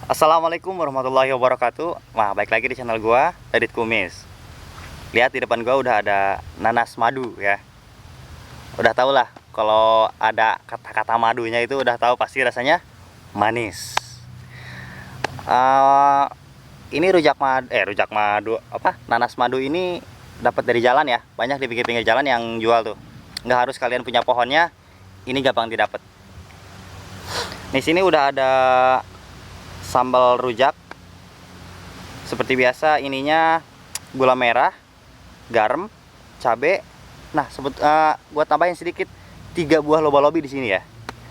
Assalamualaikum warahmatullahi wabarakatuh. Nah, balik lagi di channel gua, Edit Kumis. Lihat di depan gua udah ada nanas madu ya. Udah tau lah kalau ada kata-kata madunya itu udah tahu pasti rasanya manis. Ini rujak madu apa? Nanas madu ini dapat dari jalan ya. Banyak di pinggir-pinggir jalan yang jual tuh. Nggak harus kalian punya pohonnya. Ini gampang didapat. Di sini udah ada sambal rujak. Seperti biasa ininya gula merah, garam, cabe. Nah, buat tambahin sedikit 3 buah loba-lobi di sini ya.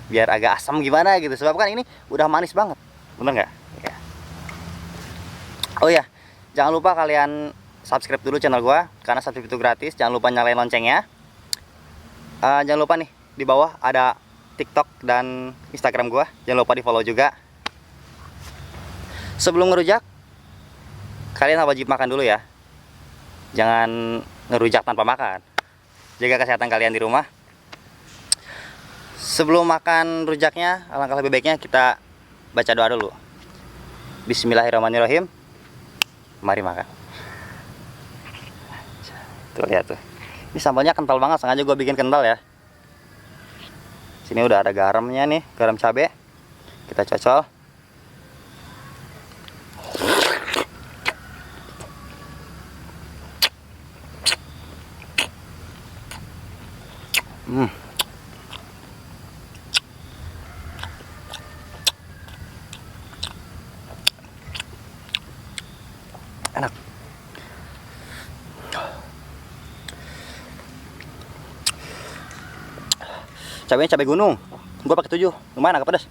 Biar agak asam gimana gitu. Sebab kan ini udah manis banget. Bener nggak? Ya. Oh ya, jangan lupa kalian subscribe dulu channel gua karena subscribe itu gratis. Jangan lupa nyalain loncengnya. Jangan lupa nih di bawah ada TikTok dan Instagram gua. Jangan lupa di-follow juga. Sebelum ngerujak, kalian wajib makan dulu ya. Jangan ngerujak tanpa makan. Jaga kesehatan kalian di rumah. Sebelum makan rujaknya, alangkah lebih baiknya kita baca doa dulu. Bismillahirrahmanirrahim. Mari makan. Tuh lihat tuh. Ini sambalnya kental banget, sengaja gue bikin kental ya. Sini udah ada garamnya nih, garam cabai. Kita cocol. Enak. Cabenya cabai gunung. Gua pakai 7. Lumayan agak pedas.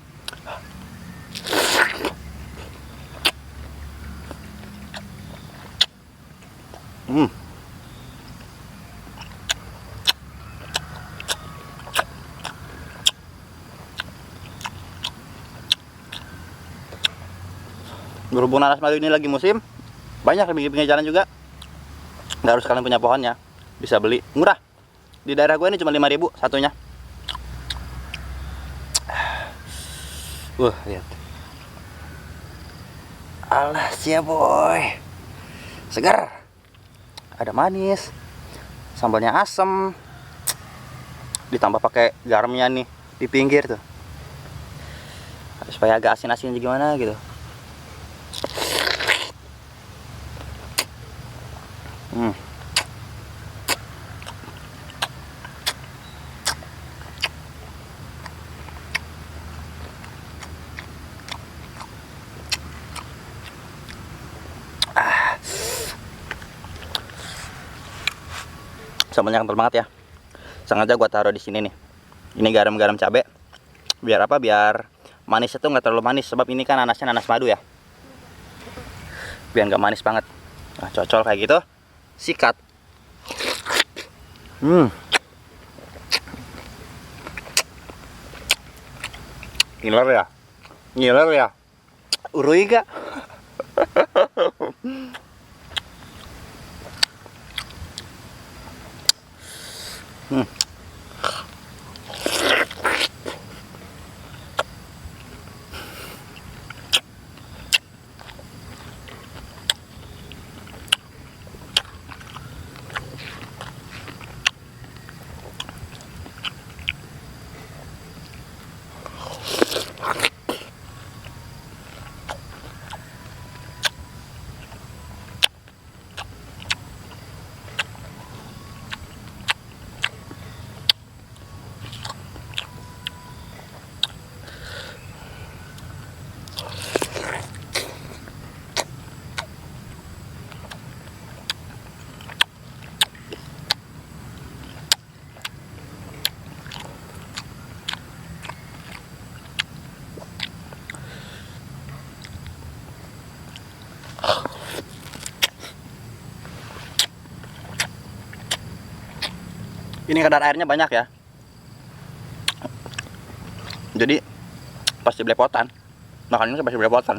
Berhubung nanas madu ini lagi musim, banyak di pinggir jalan juga. Nggak harus kalian punya pohonnya, bisa beli murah. Di daerah gue ini cuma 5.000 satunya. Lihat. Alah siap boy, segar, ada manis, sambalnya asem, ditambah pakai garamnya nih di pinggir tuh, supaya agak asin-asin gimana gitu. Sambalnya kental banget ya. Sengaja gua taruh di sini nih. Ini garam-garam cabai. Biar apa? Biar manisnya tuh nggak terlalu manis. Sebab ini kan nanasnya nanas madu ya. Biar nggak manis banget. Nah, cocol kayak gitu. Sikat. Ngiler ya. Ngiler ya. Urui gak? Ini kadar airnya banyak ya. Jadi pasti belepotan. Makan ini pasti belepotan.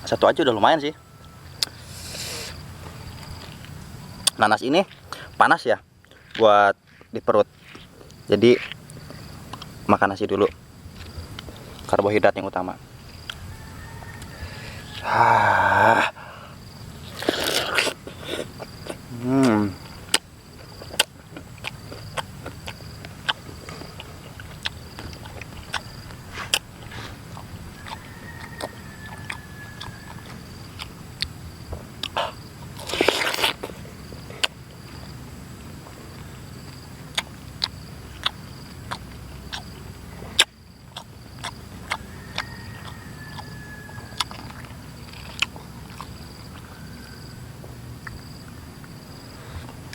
Satu aja udah lumayan sih. Nanas ini panas ya buat di perut. Jadi makan nasi dulu. Karbohidrat yang utama.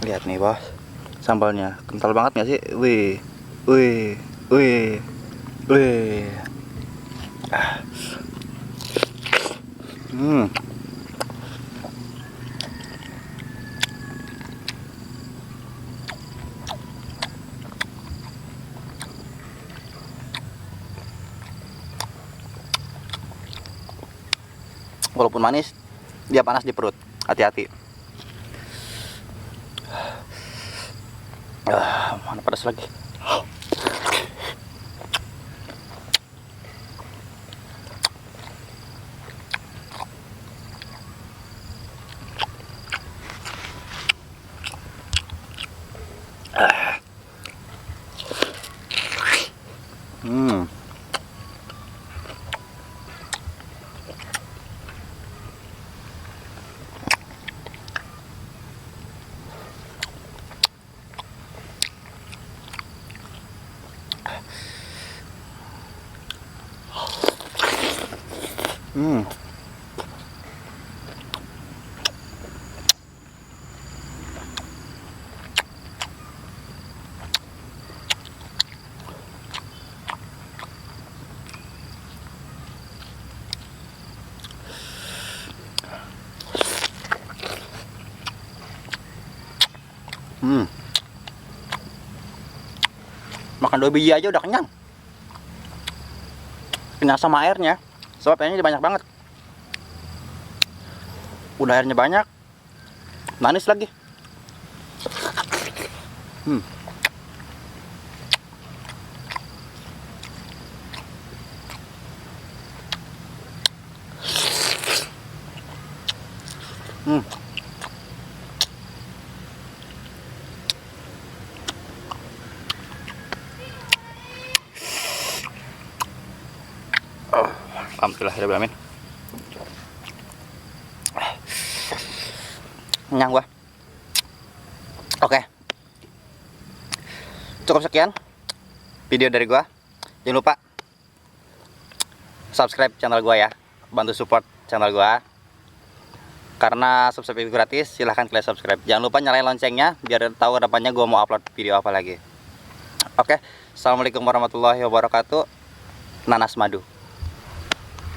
Lihat nih bos, sambalnya kental banget nggak sih? Wih, wih, wih, wih. Hmm. Walaupun manis, dia panas di perut. Hati-hati. Mana pedas lagi. Hmm. Hmm. Hmm. Makan 2 biji aja udah kenyang. Kenyang sama airnya. Soalnya airnya banyak banget. Udah airnya banyak, manis lagi. Hmm. Hmm. Alhamdulillah. Kenyang gua. Oke. Cukup sekian video dari gua. Jangan lupa subscribe channel gua ya. Bantu support channel gua. Karena subscribe itu gratis, silahkan kalian subscribe. Jangan lupa nyalain loncengnya biar tahu kedepannya gua mau upload video apa lagi. Oke. Assalamualaikum warahmatullahi wabarakatuh. Nanas madu.